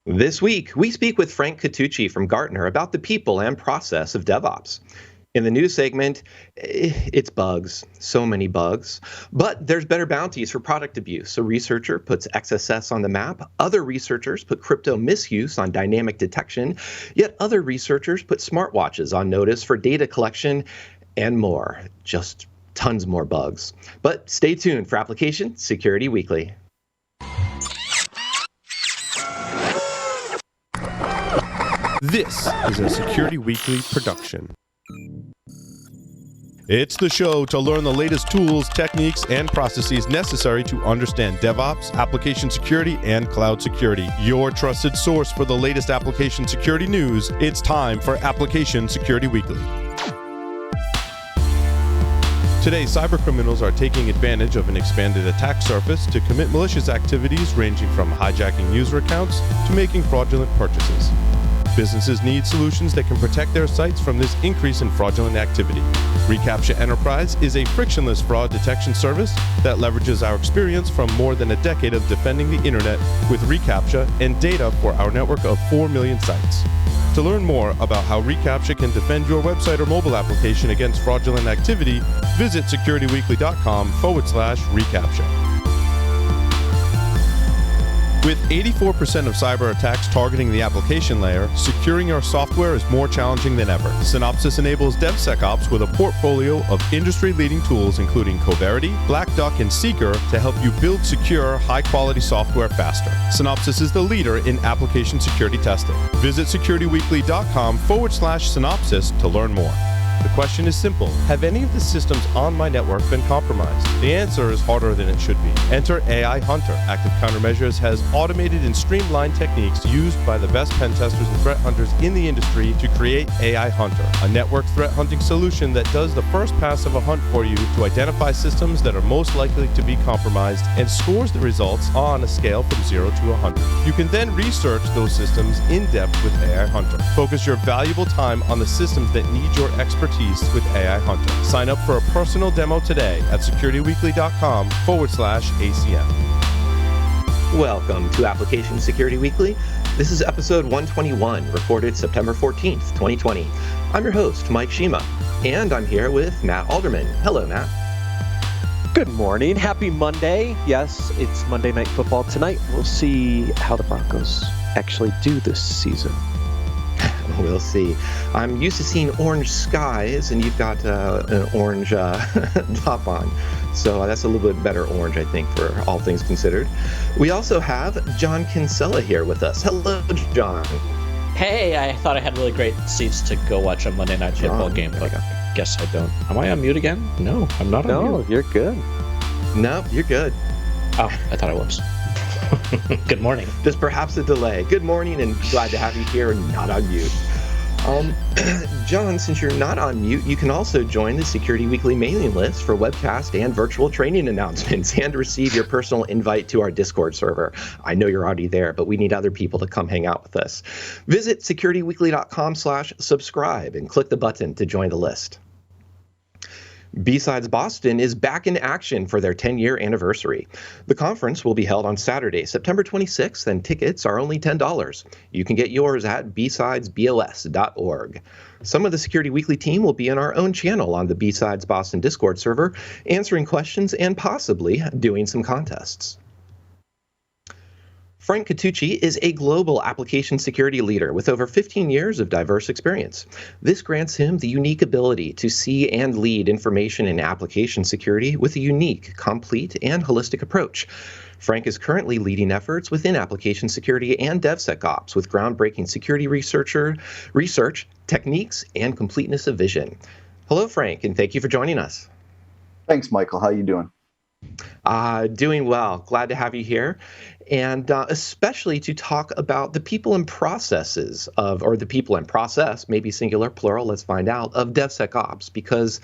This week, we speak with Frank Catucci from Gartner about the people and process of DevOps. In the news segment, it's bugs, so many bugs, but there's better bounties for product abuse. A researcher puts XSS on the map, other researchers put crypto misuse on dynamic detection, yet other researchers put smartwatches on notice for data collection and more, just tons more bugs. But stay tuned for Application Security Weekly. This is a Security Weekly production. It's the show to learn the latest tools, techniques, and processes necessary to understand DevOps, application security, and cloud security. Your trusted source for the latest application security news. It's time for Application Security Weekly. Today, cybercriminals are taking advantage of an expanded attack surface to commit malicious activities ranging from hijacking user accounts to making fraudulent purchases. Businesses need solutions that can protect their sites from this increase in fraudulent activity. reCAPTCHA Enterprise is a frictionless fraud detection service that leverages our experience from more than a decade of defending the internet with reCAPTCHA and data for our network of 4 million sites. To learn more about how reCAPTCHA can defend your website or mobile application against fraudulent activity, visit securityweekly.com/reCAPTCHA. With 84% of cyber attacks targeting the application layer, securing your software is more challenging than ever. Synopsys enables DevSecOps with a portfolio of industry-leading tools including Coverity, Black Duck, and Seeker to help you build secure, high-quality software faster. Synopsys is the leader in application security testing. Visit securityweekly.com/synopsys to learn more. The question is simple. Have any of the systems on my network been compromised? The answer is harder than it should be. Enter AI Hunter. Active Countermeasures has automated and streamlined techniques used by the best pen testers and threat hunters in the industry to create AI Hunter, a network threat hunting solution that does the first pass of a hunt for you to identify systems that are most likely to be compromised and scores the results on a scale from 0 to 100. You can then research those systems in depth with AI Hunter. Focus your valuable time on the systems that need your expertise with AI Hunter. Sign up for a personal demo today at securityweekly.com/ACM. Welcome to Application Security Weekly. This is episode 121, recorded September 14th, 2020. I'm your host, Mike Shima, and I'm here with Matt Alderman. Hello, Matt. Good morning. Happy Monday. Yes, it's Monday Night Football tonight. We'll see how the Broncos actually do this season. We'll see. I'm used to seeing orange skies, and you've got an orange top on. So that's a little bit better orange, I think, for all things considered. We also have John Kinsella here with us. Hello, John. Hey, I thought I had really great seats to go watch a Monday Night Football game, but I guess I don't. Am I on mute again? No, I'm not on mute. No, you're good. No, you're good. Oh, I thought I was. Good morning. There's perhaps a delay. Good morning, and glad to have you here and not on mute. John, since you're not on mute, you can also join the Security Weekly mailing list for webcast and virtual training announcements and receive your personal invite to our Discord server. I know you're already there, but we need other people to come hang out with us. Visit securityweekly.com/subscribe and click the button to join the list. B-Sides Boston is back in action for their 10-year anniversary. The conference will be held on Saturday, September 26th, and tickets are only $10. You can get yours at bsidesbos.org. Some of the Security Weekly team will be in our own channel on the B-Sides Boston Discord server, answering questions and possibly doing some contests. Frank Catucci is a global application security leader with over 15 years of diverse experience. This grants him the unique ability to see and lead information in application security with a unique, complete, and holistic approach. Frank is currently leading efforts within application security and DevSecOps with groundbreaking security research, techniques, and completeness of vision. Hello, Frank, and thank you for joining us. Thanks, Michael. How are you doing? Doing well. Glad to have you here. And especially to talk about the people and processes or the people and process, maybe singular, plural, let's find out, of DevSecOps. Because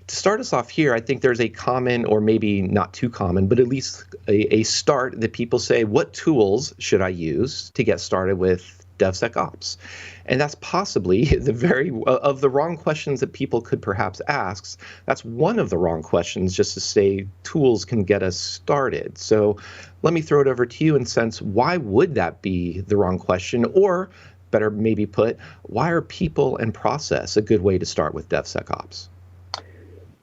to start us off here, I think there's a common, or maybe not too common, but at least a start that people say, what tools should I use to get started with DevSecOps. And that's possibly of the wrong questions that people could perhaps ask. That's one of the wrong questions, just to say tools can get us started. So let me throw it over to you and sense, why would that be the wrong question? Or better maybe put, why are people and process a good way to start with DevSecOps?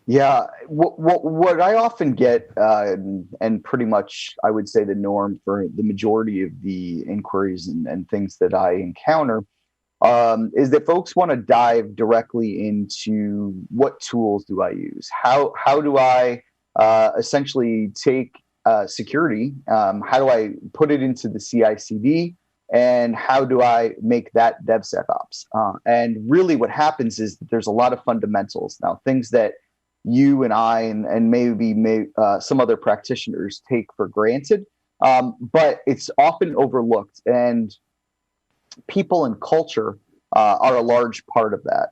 Yeah, what I often get, and pretty much I would say the norm for the majority of the inquiries and things that I encounter, is that folks want to dive directly into what tools do I use? How do I essentially take security? How do I put it into the CI/CD? And how do I make that DevSecOps? And really what happens is that there's a lot of fundamentals. Now, things that you and I and maybe some other practitioners take for granted, but it's often overlooked. And people and culture are a large part of that.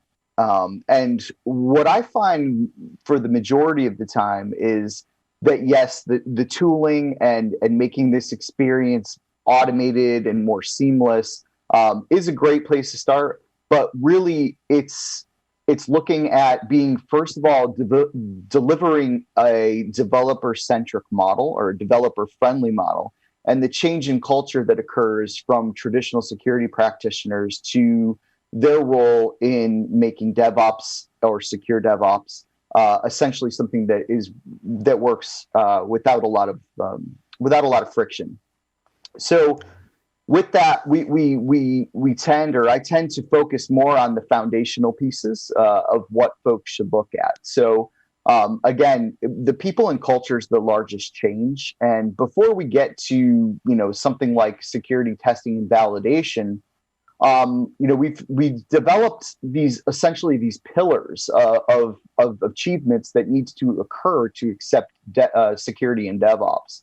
And what I find for the majority of the time is that, yes, the tooling and making this experience automated and more seamless is a great place to start. But really, it's looking at being, first of all, delivering a developer-centric model or a developer-friendly model, and the change in culture that occurs from traditional security practitioners to their role in making DevOps or secure DevOps essentially something that works without a lot of friction. So with that, I tend to focus more on the foundational pieces of what folks should look at. So again, the people and culture is the largest change. And before we get to something like security testing and validation, we've developed these pillars of achievements that needs to occur to accept security and DevOps.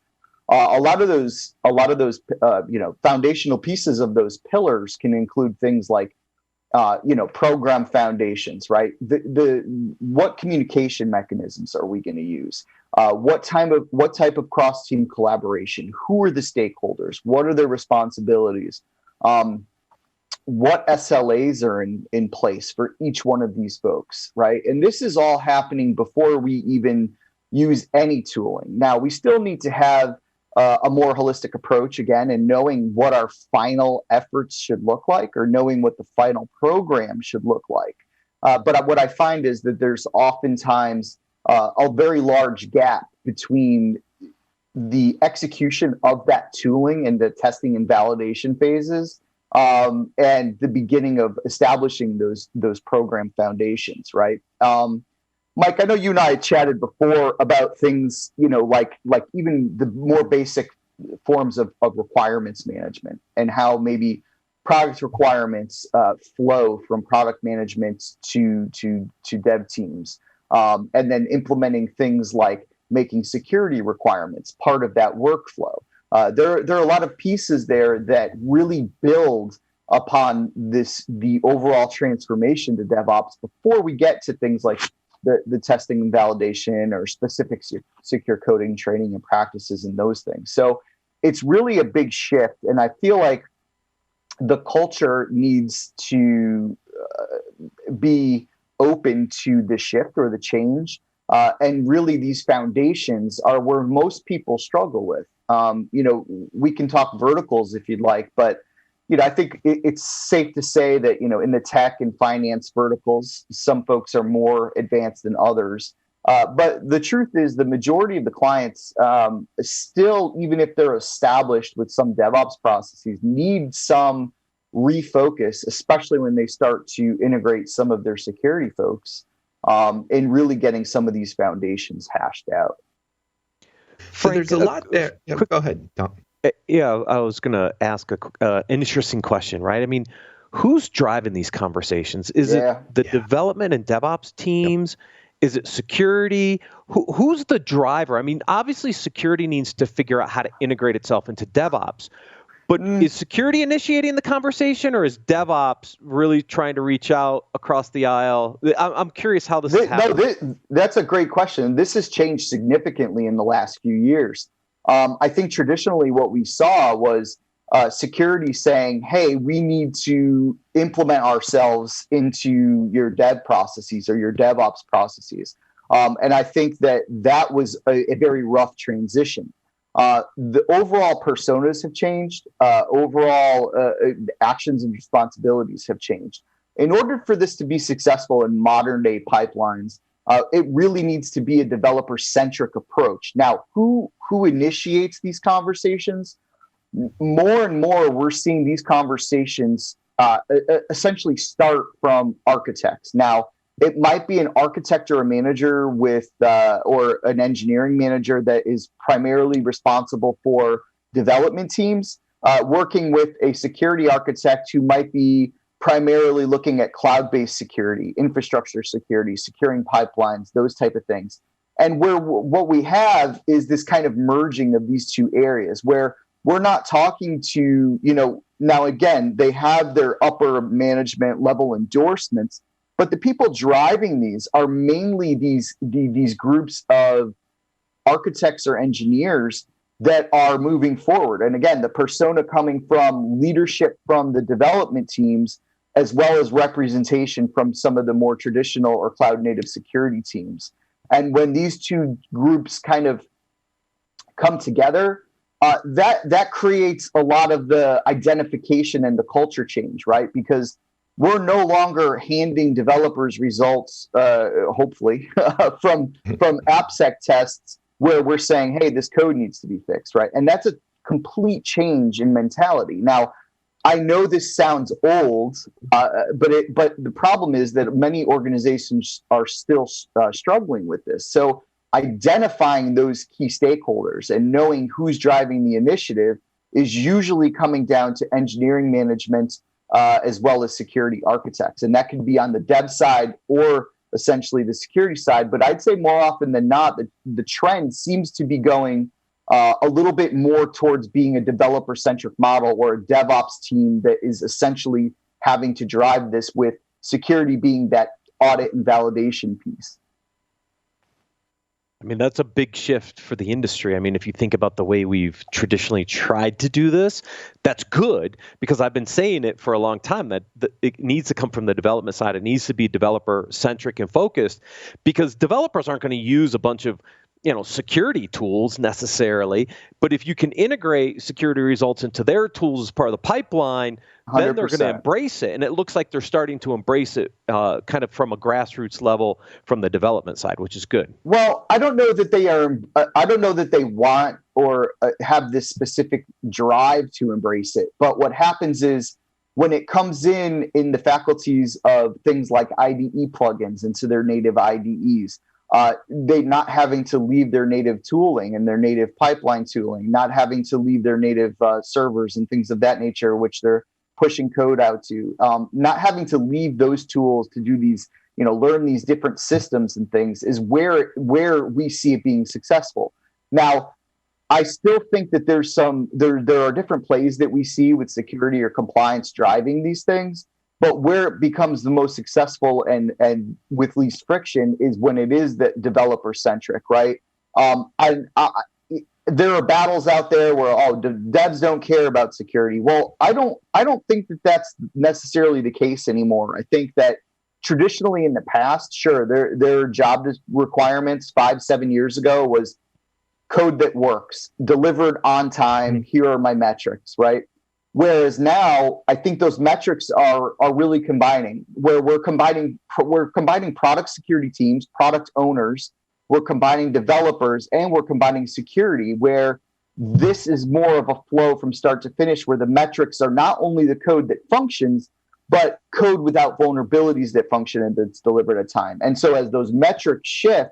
A lot of those foundational pieces of those pillars can include things like program foundations, right? What communication mechanisms are we going to use? What type of cross-team collaboration? Who are the stakeholders? What are their responsibilities? What SLAs are in place for each one of these folks, right? And this is all happening before we even use any tooling. Now, we still need to have a more holistic approach again, and knowing what our final efforts should look like, or knowing what the final program should look like. But what I find is that there's oftentimes a very large gap between the execution of that tooling and the testing and validation phases, and the beginning of establishing those program foundations, right? Mike, I know you and I had chatted before about things, like even the more basic forms of requirements management, and how maybe product requirements flow from product management to dev teams, and then implementing things like making security requirements part of that workflow. There are a lot of pieces there that really build upon the overall transformation to DevOps before we get to things like the testing and validation or specific secure coding training and practices and those things. So it's really a big shift. And I feel like the culture needs to be open to the shift or the change. And really these foundations are where most people struggle with. We can talk verticals if you'd like, but I think it's safe to say that, in the tech and finance verticals, some folks are more advanced than others. But the truth is the majority of the clients still, even if they're established with some DevOps processes, need some refocus, especially when they start to integrate some of their security folks in really getting some of these foundations hashed out. So there's a lot there. Yeah, go ahead, Tom. Yeah, I was going to ask an interesting question, right? I mean, who's driving these conversations? Is it the development and DevOps teams? Is it security? Who's the driver? I mean, obviously security needs to figure out how to integrate itself into DevOps. But is security initiating the conversation, or is DevOps really trying to reach out across the aisle? I'm curious how this is happening. No, that's a great question. This has changed significantly in the last few years. I think traditionally what we saw was security saying, hey, we need to implement ourselves into your dev processes or your DevOps processes. And I think that was a very rough transition. The overall personas have changed. Overall actions and responsibilities have changed. In order for this to be successful in modern day pipelines, it really needs to be a developer-centric approach. Now, who initiates these conversations? More and more, we're seeing these conversations essentially start from architects. Now, it might be an architect or a manager or an engineering manager that is primarily responsible for development teams, working with a security architect who might be primarily looking at cloud-based security, infrastructure security, securing pipelines, those type of things. And what we have is this kind of merging of these two areas where we're not talking to, now again, they have their upper management level endorsements, but the people driving these are mainly these groups of architects or engineers that are moving forward. And again, the persona coming from leadership from the development teams, as well as representation from some of the more traditional or cloud native security teams. And when these two groups kind of come together, that creates a lot of the identification and the culture change, right? Because we're no longer handing developers results, hopefully, from AppSec tests where we're saying, hey, this code needs to be fixed, right? And that's a complete change in mentality. Now, I know this sounds old, but the problem is that many organizations are still struggling with this. So identifying those key stakeholders and knowing who's driving the initiative is usually coming down to engineering management as well as security architects. And that can be on the dev side or essentially the security side. But I'd say more often than not, the trend seems to be going a little bit more towards being a developer-centric model or a DevOps team that is essentially having to drive this, with security being that audit and validation piece. I mean, that's a big shift for the industry. I mean, if you think about the way we've traditionally tried to do this, that's good, because I've been saying it for a long time that it needs to come from the development side. It needs to be developer-centric and focused, because developers aren't going to use a bunch of security tools necessarily, but if you can integrate security results into their tools as part of the pipeline, 100%. Then they're going to embrace it. And it looks like they're starting to embrace it kind of from a grassroots level from the development side, which is good. Well, I don't know that they are, I don't know that they want or have this specific drive to embrace it. But what happens is when it comes in the faculties of things like IDE plugins into their native IDEs, they not having to leave their native tooling and their native pipeline tooling, not having to leave their native servers and things of that nature, which they're pushing code out to, not having to leave those tools to do these, learn these different systems and things, is where we see it being successful. Now, I still think that there are different plays that we see with security or compliance driving these things. But where it becomes the most successful and with least friction is when it is that developer centric, right? There are battles out there where devs don't care about security. Well, I don't think that that's necessarily the case anymore. I think that traditionally in the past, sure, their job requirements 5-7 years ago was code that works, delivered on time. Here are my metrics, right? Whereas now, I think those metrics are really combining, where we're combining product security teams, product owners, we're combining developers, and we're combining security, where this is more of a flow from start to finish, where the metrics are not only the code that functions, but code without vulnerabilities that function and that's delivered at time. And so as those metrics shift,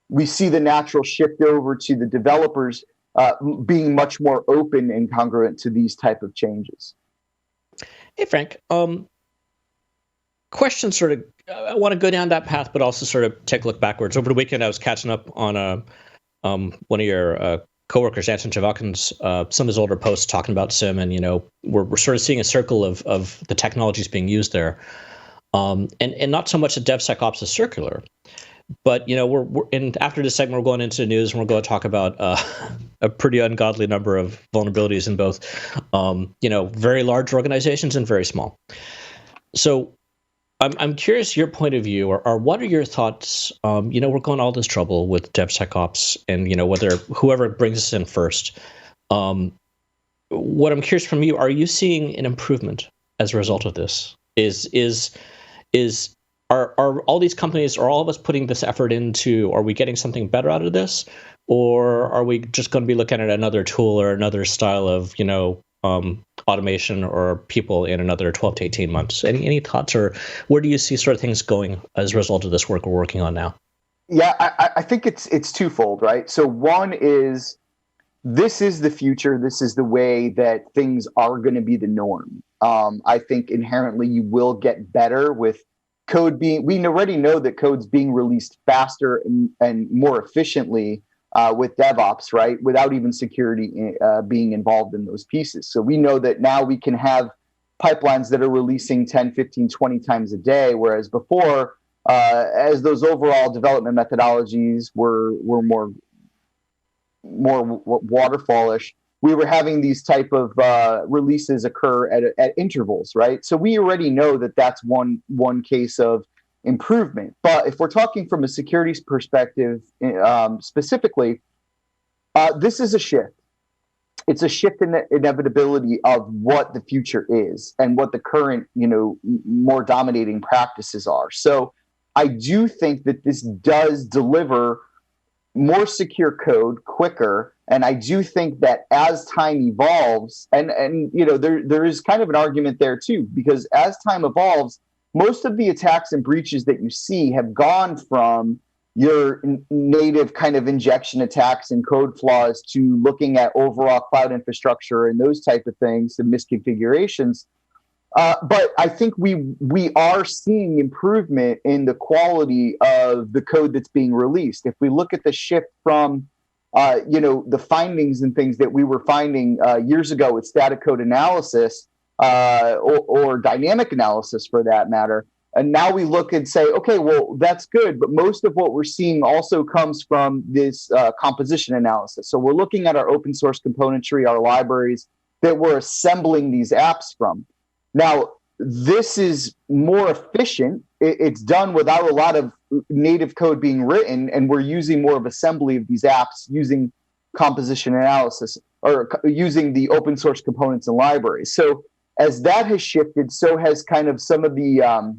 we see the natural shift over to the developers being much more open and congruent to these type of changes. Hey, Frank. Question sort of, I want to go down that path, but also sort of take a look backwards. Over the weekend, I was catching up on one of your coworkers, Anton Javalkin's, some of his older posts talking about SIM, and we're sort of seeing a circle of the technologies being used there, and not so much that DevSecOps is circular. But we're in after this segment, we're going into the news, and we're going to talk about a pretty ungodly number of vulnerabilities in both, very large organizations and very small. So, I'm curious your point of view, or what are your thoughts? We're going all this trouble with DevSecOps, and whether whoever brings us in first. What I'm curious from you, are you seeing an improvement as a result of this? Are all these companies, are all of us putting this effort into, are we getting something better out of this? Or are we just going to be looking at another tool or another style of, automation or people in another 12 to 18 months? Any thoughts, or where do you see sort of things going as a result of this work we're working on now? Yeah, I think it's twofold, right? So one is, this is the future. This is the way that things are going to be the norm. I think inherently you will get better with code we already know that code's being released faster and more efficiently with DevOps, right? Without even security being involved in those pieces. So we know that now we can have pipelines that are releasing 10, 15, 20 times a day, whereas before, as those overall development methodologies were more waterfallish, we were having these type of releases occur at intervals, right? So we already know that that's one case of improvement. But if we're talking from a security perspective, specifically, this is a shift. It's a shift in the inevitability of what the future is and what the current, more dominating practices are. So I do think that this does deliver more secure code quicker. And I do think that as time evolves, and there is kind of an argument there too, because as time evolves, most of the attacks and breaches that you see have gone from your native kind of injection attacks and code flaws to looking at overall cloud infrastructure and those type of things and misconfigurations. But I think we are seeing improvement in the quality of the code that's being released. If we look at the shift from, the findings and things that we were finding years ago with static code analysis or dynamic analysis for that matter, and now we look and say, okay, well, that's good, but most of what we're seeing also comes from this composition analysis. So we're looking at our open source componentry, our libraries that we're assembling these apps from. Now, this is more efficient. It's done without a lot of native code being written, and we're using more of assembly of these apps using composition analysis or using the open source components and libraries. So as that has shifted, so has kind of some of the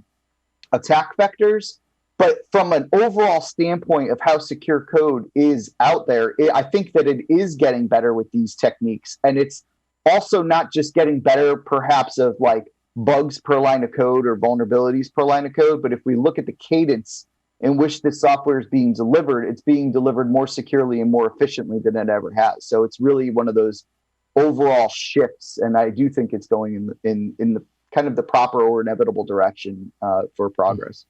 attack vectors. But from an overall standpoint of how secure code is out there, I think that it is getting better with these techniques. And it's also not just getting better, perhaps, of like bugs per line of code or vulnerabilities per line of code. But if we look at the cadence in which this software is being delivered, it's being delivered more securely and more efficiently than it ever has. So it's really one of those overall shifts. And I do think it's going in the kind of the proper or inevitable direction for progress.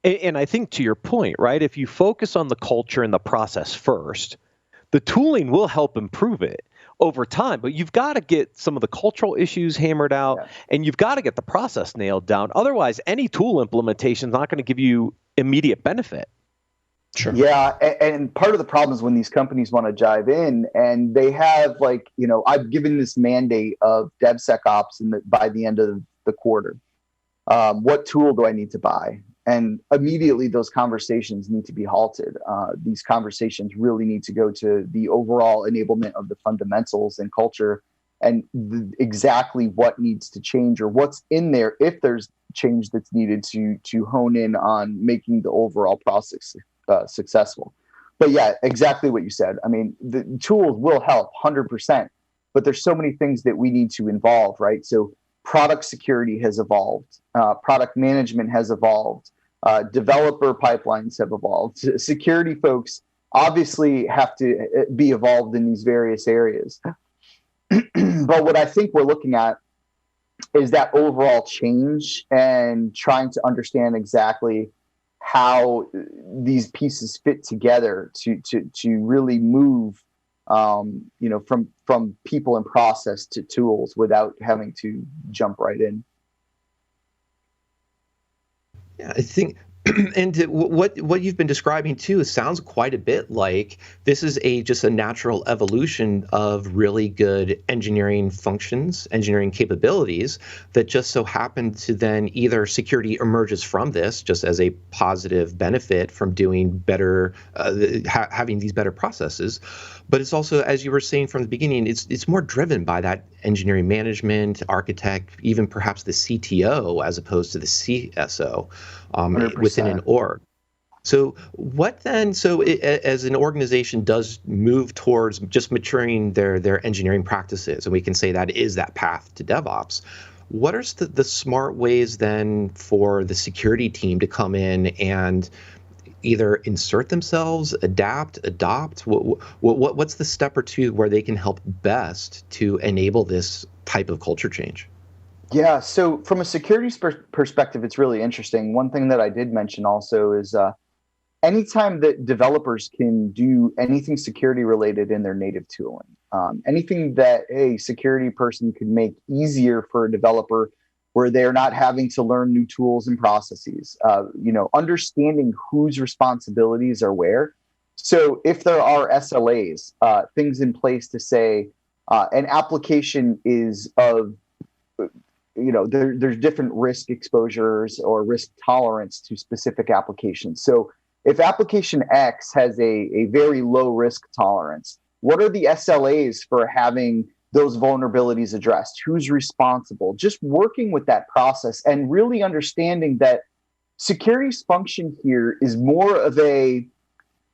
And I think to your point, right, if you focus on the culture and the process first, the tooling will help improve it over time. But you've got to get some of the cultural issues hammered out, and you've got to get the process nailed down. Otherwise, any tool implementation is not going to give you immediate benefit. Sure. Yeah, and part of the problem is when these companies want to dive in, and they have I've given this mandate of DevSecOps by the end of the quarter. What tool do I need to buy? And immediately those conversations need to be halted. These conversations really need to go to the overall enablement of the fundamentals and culture and exactly what needs to change or what's in there if there's change that's needed to hone in on making the overall process successful. But yeah, exactly what you said. I mean, the tools will help 100%, but there's so many things that we need to involve, right? So product security has evolved. Product management has evolved. Developer pipelines have evolved. Security folks obviously have to be evolved in these various areas. But what I think we're looking at is that overall change and trying to understand exactly how these pieces fit together to really move from people and process to tools without having to jump right in. Yeah, I think And what you've been describing too sounds quite a bit like this is just a natural evolution of really good engineering functions, engineering capabilities that just so happen to then either security emerges from this just as a positive benefit from doing better, having these better processes, but it's also, as you were saying from the beginning, it's more driven by that engineering management, architect, even perhaps the CTO as opposed to the CSO. Within an org. So what then, as an organization does move towards just maturing their engineering practices, and we can say that is that path to DevOps, what are the smart ways then for the security team to come in and either insert themselves, adopt? What's the step or two where they can help best to enable this type of culture change? Yeah, so from a security perspective, it's really interesting. One thing that I did mention also is anytime that developers can do anything security related in their native tooling, anything that a security person could make easier for a developer where they're not having to learn new tools and processes, understanding whose responsibilities are where. So if there are SLAs, things in place to say an application is of there's different risk exposures or risk tolerance to specific applications. So if application X has a very low risk tolerance, what are the SLAs for having those vulnerabilities addressed? Who's responsible? Just working with that process and really understanding that security's function here is more of a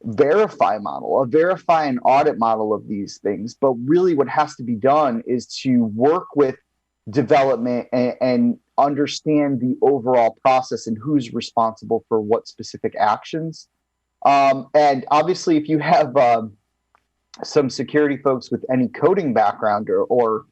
verify model, a verify and audit model of these things. But really what has to be done is to work with development and understand the overall process and who's responsible for what specific actions. And obviously, if you have some security folks with any coding background or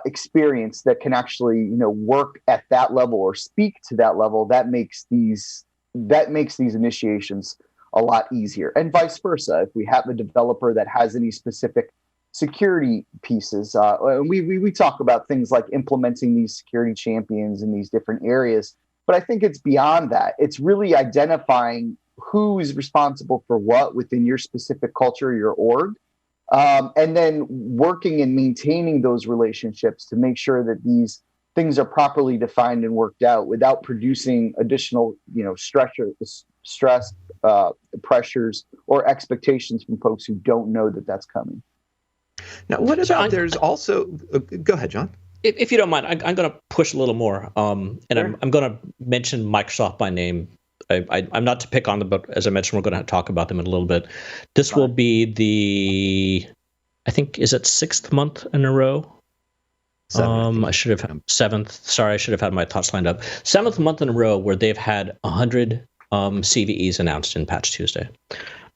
experience that can actually work at that level or speak to that level, that makes these initiations a lot easier. And vice versa, if we have a developer that has any specific security pieces. We talk about things like implementing these security champions in these different areas, but I think it's beyond that. It's really identifying who is responsible for what within your specific culture, your org, and then working and maintaining those relationships to make sure that these things are properly defined and worked out without producing additional, stress, pressures, or expectations from folks who don't know that that's coming. Now, what about there's also go ahead, John. If you don't mind, I'm going to push a little more, and sure. I'm going to mention Microsoft by name. I'm not to pick on them, but as I mentioned, we're going to talk about them in a little bit. This will be I think, is it 6th month in a row? Seventh. I should have seventh. Sorry, I should have had my thoughts lined up. 7th month in a row where they've had 100 CVEs announced in Patch Tuesday.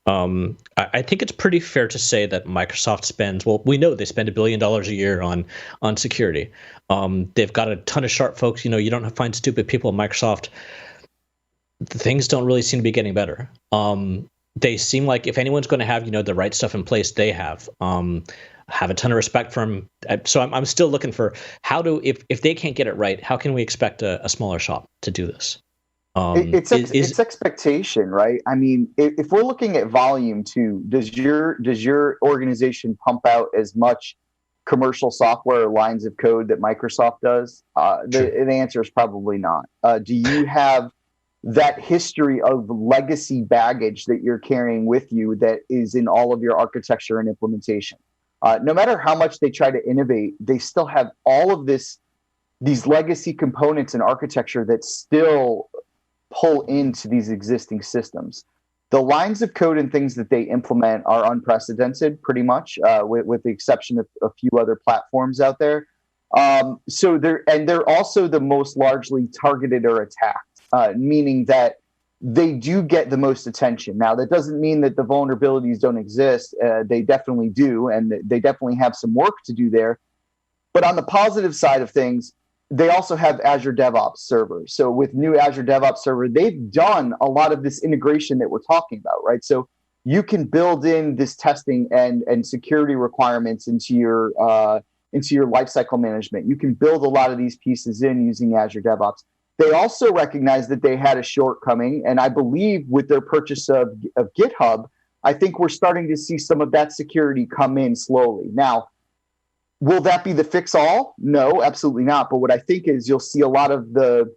I think it's pretty fair to say that Microsoft spends, well, we know they spend $1 billion a year on security. They've got a ton of sharp folks. You don't find stupid people at Microsoft. Things don't really seem to be getting better. They seem like if anyone's going to have, the right stuff in place, they have a ton of respect for them. So I'm still looking for if they can't get it right, how can we expect a smaller shop to do this? It's expectation, right? I mean, if we're looking at volume too, does your organization pump out as much commercial software or lines of code that Microsoft does? The answer is probably not. Do you have that history of legacy baggage that you're carrying with you that is in all of your architecture and implementation? No matter how much they try to innovate, they still have all of these legacy components and architecture that still pull into these existing systems. The lines of code and things that they implement are unprecedented, pretty much, with the exception of a few other platforms out there. So they're also the most largely targeted or attacked, meaning that they do get the most attention. Now, that doesn't mean that the vulnerabilities don't exist. They definitely do, and they definitely have some work to do there. But on the positive side of things, they also have Azure DevOps Server. So with new Azure DevOps Server, they've done a lot of this integration that we're talking about, right? So you can build in this testing and security requirements into your lifecycle management. You can build a lot of these pieces in using Azure DevOps. They also recognized that they had a shortcoming, and I believe with their purchase of GitHub, I think we're starting to see some of that security come in slowly. Now, will that be the fix-all? No, absolutely not. But what I think is you'll see a lot of the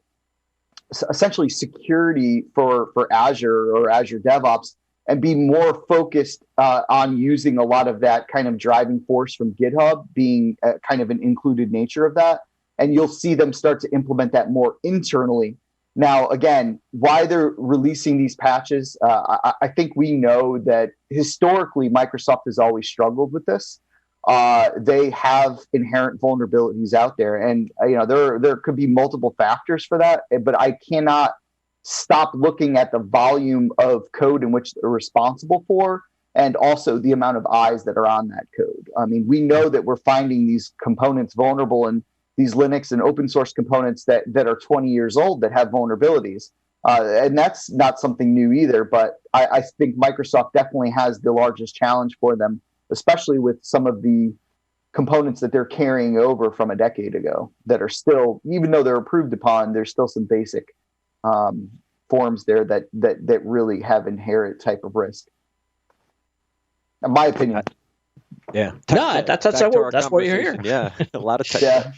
essentially security for Azure or Azure DevOps and be more focused on using a lot of that kind of driving force from GitHub being kind of an included nature of that. And you'll see them start to implement that more internally. Now, again, why they're releasing these patches, I think we know that historically Microsoft has always struggled with this. They have inherent vulnerabilities out there, and there could be multiple factors for that. But I cannot stop looking at the volume of code in which they're responsible for, and also the amount of eyes that are on that code. I mean, we know that we're finding these components vulnerable, and these Linux and open source components that are 20 years old that have vulnerabilities. And that's not something new either, but I think Microsoft definitely has the largest challenge for them, especially with some of the components that they're carrying over from a decade ago that are still, even though they're improved upon, there's still some basic forms there that really have inherent type of risk. In my opinion. Yeah. No, that's what you're here. Yeah. A lot of tech.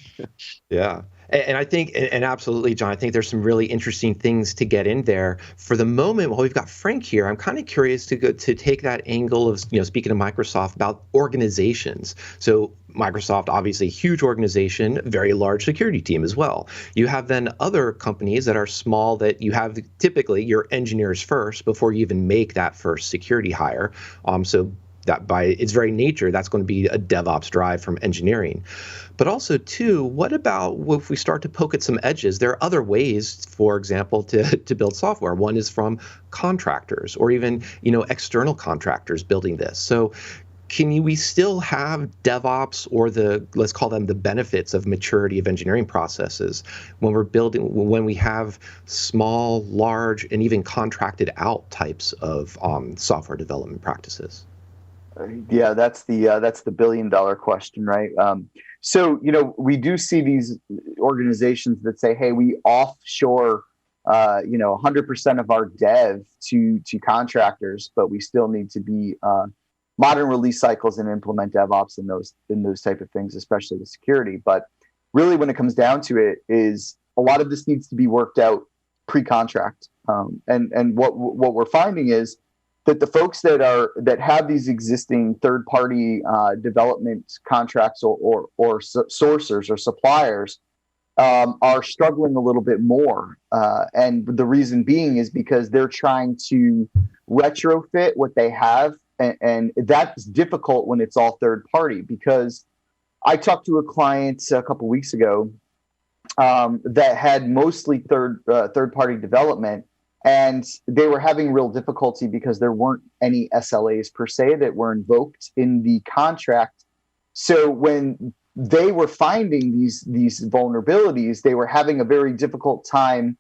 Yeah. And I think, and absolutely, John, I think there's some really interesting things to get in there. For the moment, while we've got Frank here, I'm kind of curious to take that angle of, speaking of Microsoft, about organizations. So Microsoft, obviously, huge organization, very large security team as well. You have then other companies that are small that you have typically your engineers first before you even make that first security hire. So that by its very nature, that's going to be a DevOps drive from engineering. But also, too, what about if we start to poke at some edges? There are other ways, for example, to build software. One is from contractors or even, external contractors building this. So we still have DevOps or let's call them the benefits of maturity of engineering processes when we have small, large, and even contracted out types of software development practices? Yeah, that's the billion-dollar question, right? So we do see these organizations that say, "Hey, we offshore, 100% of our dev to contractors, but we still need to be modern release cycles and implement DevOps in those type of things, especially the security." But really, when it comes down to it, is a lot of this needs to be worked out pre-contract, and what we're finding is that the folks that have these existing third-party development contracts or sourcers or suppliers are struggling a little bit more, and the reason being is because they're trying to retrofit what they have, and that's difficult when it's all third-party. Because I talked to a client a couple weeks ago that had mostly third-party development. And they were having real difficulty because there weren't any SLAs per se that were invoked in the contract. So when they were finding these vulnerabilities, they were having a very difficult time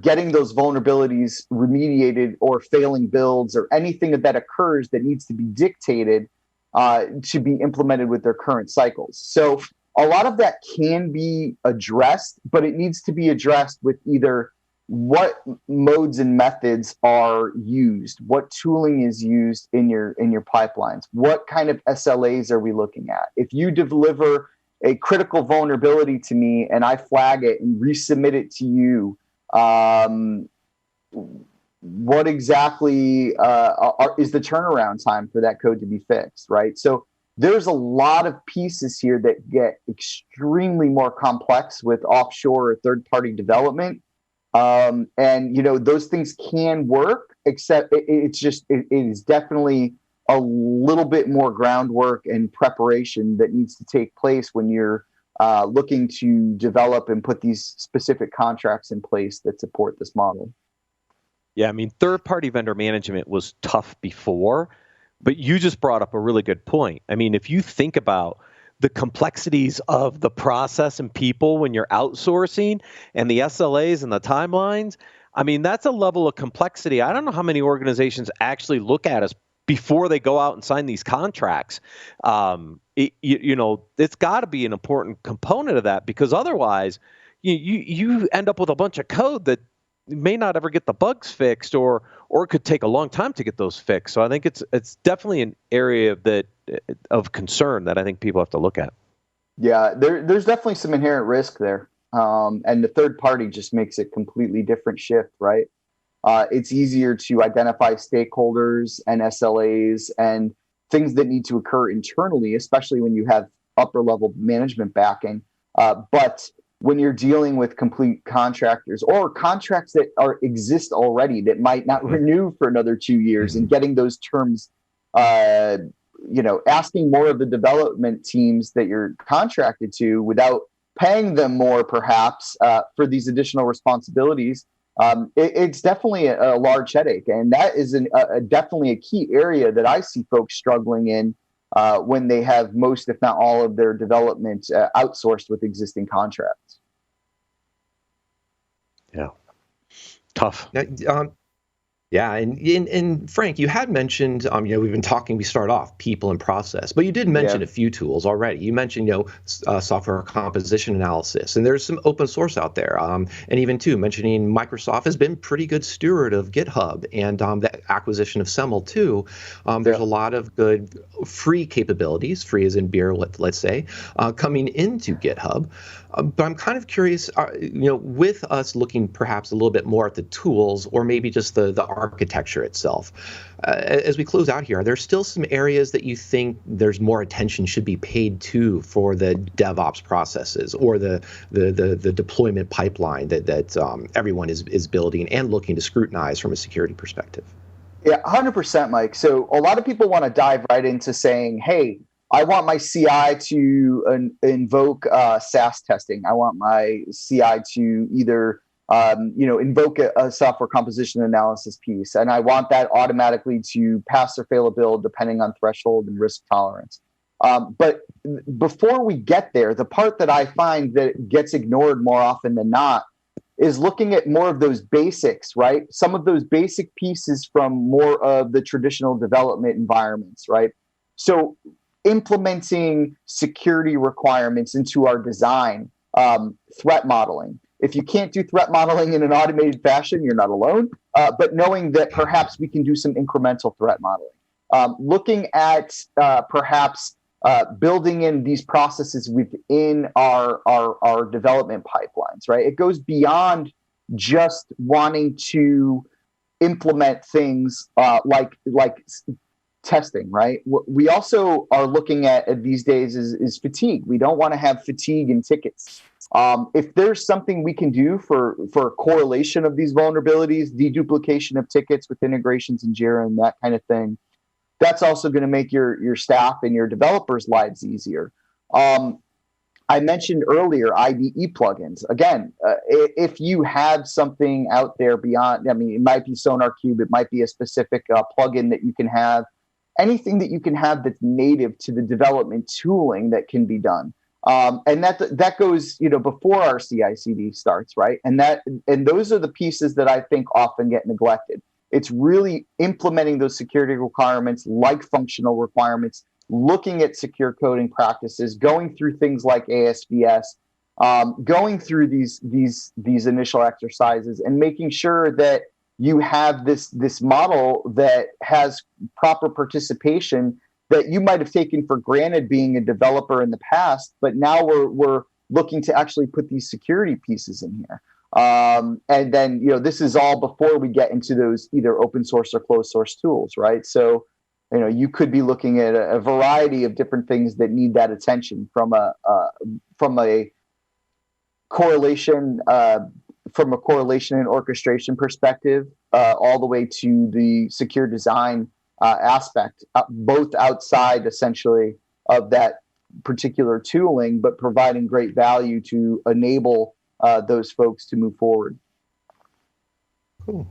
getting those vulnerabilities remediated, or failing builds, or anything that occurs that needs to be dictated to be implemented with their current cycles. So a lot of that can be addressed, but it needs to be addressed with either what modes and methods are used, what tooling is used in your pipelines, what kind of SLAs are we looking at. If you deliver a critical vulnerability to me and I flag it and resubmit it to you, what exactly is the turnaround time for that code to be fixed, right? So there's a lot of pieces here that get extremely more complex with offshore or third-party development. And those things can work, except it is definitely a little bit more groundwork and preparation that needs to take place when you're looking to develop and put these specific contracts in place that support this model. Yeah, I mean, third-party vendor management was tough before, but you just brought up a really good point. I mean, if you think about the complexities of the process and people when you're outsourcing, and the SLAs and the timelines, I mean, that's a level of complexity I don't know how many organizations actually look at us before they go out and sign these contracts. It's got to be an important component of that, because otherwise, you end up with a bunch of code that may not ever get the bugs fixed, or it could take a long time to get those fixed. So I think it's definitely an area of concern that I think people have to look at. Yeah, there's definitely some inherent risk there. And the third party just makes it completely different shift, right? It's easier to identify stakeholders and SLAs and things that need to occur internally, especially when you have upper level management backing. But when you're dealing with complete contractors or contracts that exist already that might not renew for another 2 years, and getting those terms, asking more of the development teams that you're contracted to without paying them more, perhaps, for these additional responsibilities, it's definitely a large headache. And that is definitely a key area that I see folks struggling in when they have most, if not all, of their development outsourced with existing contracts. Yeah. Tough. Yeah, and Frank, you had mentioned, we've been talking, we start off people and process, but you did mention a few tools already. You mentioned, software composition analysis, and there's some open source out there. And even too, mentioning Microsoft has been pretty good steward of GitHub and the acquisition of SEML too. There's a lot of good free capabilities, free as in beer, let's say, coming into GitHub. But I'm kind of curious, with us looking perhaps a little bit more at the tools or maybe just the architecture itself, as we close out here, are there still some areas that you think there's more attention should be paid to for the DevOps processes or the deployment pipeline that everyone is building and looking to scrutinize from a security perspective? Yeah, 100%, Mike. So a lot of people want to dive right into saying, hey, I want my CI to invoke SAS testing. I want my CI to either invoke a software composition analysis piece, and I want that automatically to pass or fail a build depending on threshold and risk tolerance. But before we get there, the part that I find that gets ignored more often than not is looking at more of those basics, right? Some of those basic pieces from more of the traditional development environments, right? So implementing security requirements into our design, threat modeling. If you can't do threat modeling in an automated fashion, you're not alone, but knowing that perhaps we can do some incremental threat modeling. Looking at perhaps building in these processes within our development pipelines, right? It goes beyond just wanting to implement things like testing, right? What we also are looking at these days is fatigue. We don't want to have fatigue in tickets. If there's something we can do for correlation of these vulnerabilities, deduplication of tickets with integrations in Jira and that kind of thing, that's also going to make your staff and your developers' lives easier. I mentioned earlier IDE plugins. Again, if you have something out there beyond, it might be SonarQube, it might be a specific plugin that you can have, anything that you can have that's native to the development tooling that can be done. And that goes, before our CI/CD starts, right? And those are the pieces that I think often get neglected. It's really implementing those security requirements, like functional requirements, looking at secure coding practices, going through things like ASVS, going through these initial exercises, and making sure that you have this model that has proper participation that you might have taken for granted being a developer in the past, but now we're looking to actually put these security pieces in here. And then, this is all before we get into those either open source or closed source tools, right? So, you could be looking at a variety of different things that need that attention from a correlation, and orchestration perspective, all the way to the secure design aspect, both outside essentially of that particular tooling, but providing great value to enable those folks to move forward. Cool.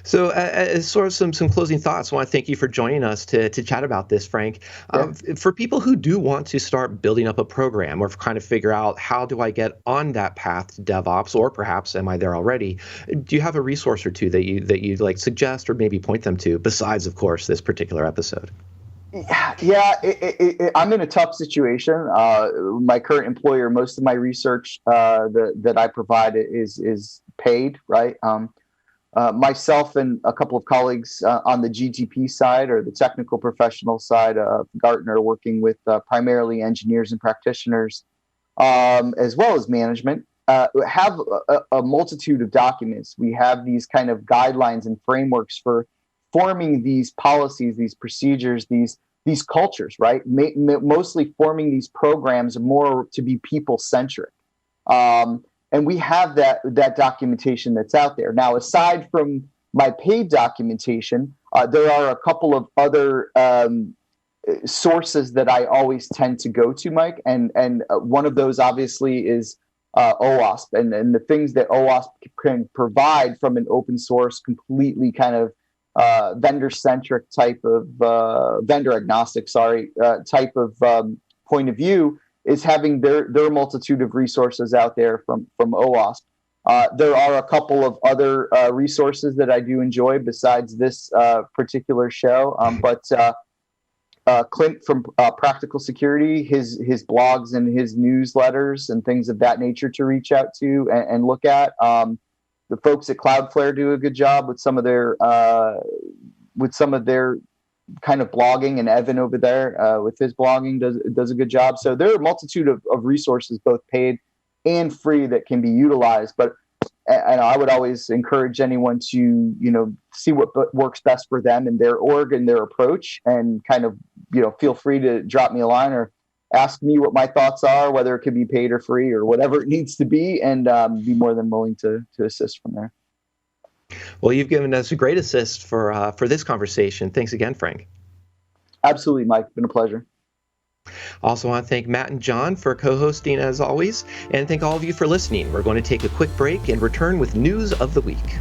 So as sort of some closing thoughts, I want to thank you for joining us to chat about this, Frank. For people who do want to start building up a program or kind of figure out how do I get on that path to DevOps, or perhaps am I there already, do you have a resource or two that you'd like suggest or maybe point them to, besides, of course, this particular episode? Yeah, I'm in a tough situation. My current employer, most of my research that I provide is paid, right? Myself and a couple of colleagues on the GTP side or the technical professional side of Gartner, working with primarily engineers and practitioners, as well as management, have a multitude of documents. We have these kind of guidelines and frameworks for forming these policies, these procedures, these cultures, right? Mostly forming these programs more to be people-centric. And we have that documentation that's out there. Now, aside from my paid documentation, there are a couple of other sources that I always tend to go to, Mike. And one of those obviously is OWASP and the things that OWASP can provide from an open source, completely kind of vendor-centric type of vendor agnostic, type of point of view, is having their multitude of resources out there from OWASP. There are a couple of other resources that I do enjoy besides this particular show, but Clint from Practical Security, his blogs and his newsletters and things of that nature to reach out to and look at. The folks at Cloudflare do a good job with some of their kind of blogging, and Evan over there with his blogging does a good job. So there are a multitude of resources, both paid and free, that can be utilized. But and I would always encourage anyone to see what works best for them and their org and their approach, and kind of feel free to drop me a line or ask me what my thoughts are, whether it could be paid or free or whatever it needs to be, and be more than willing to assist from there. Well, you've given us a great assist for this conversation. Thanks again, Frank. Absolutely, Mike. It's been a pleasure. Also want to thank Matt and John for co-hosting as always, and thank all of you for listening. We're going to take a quick break and return with news of the week.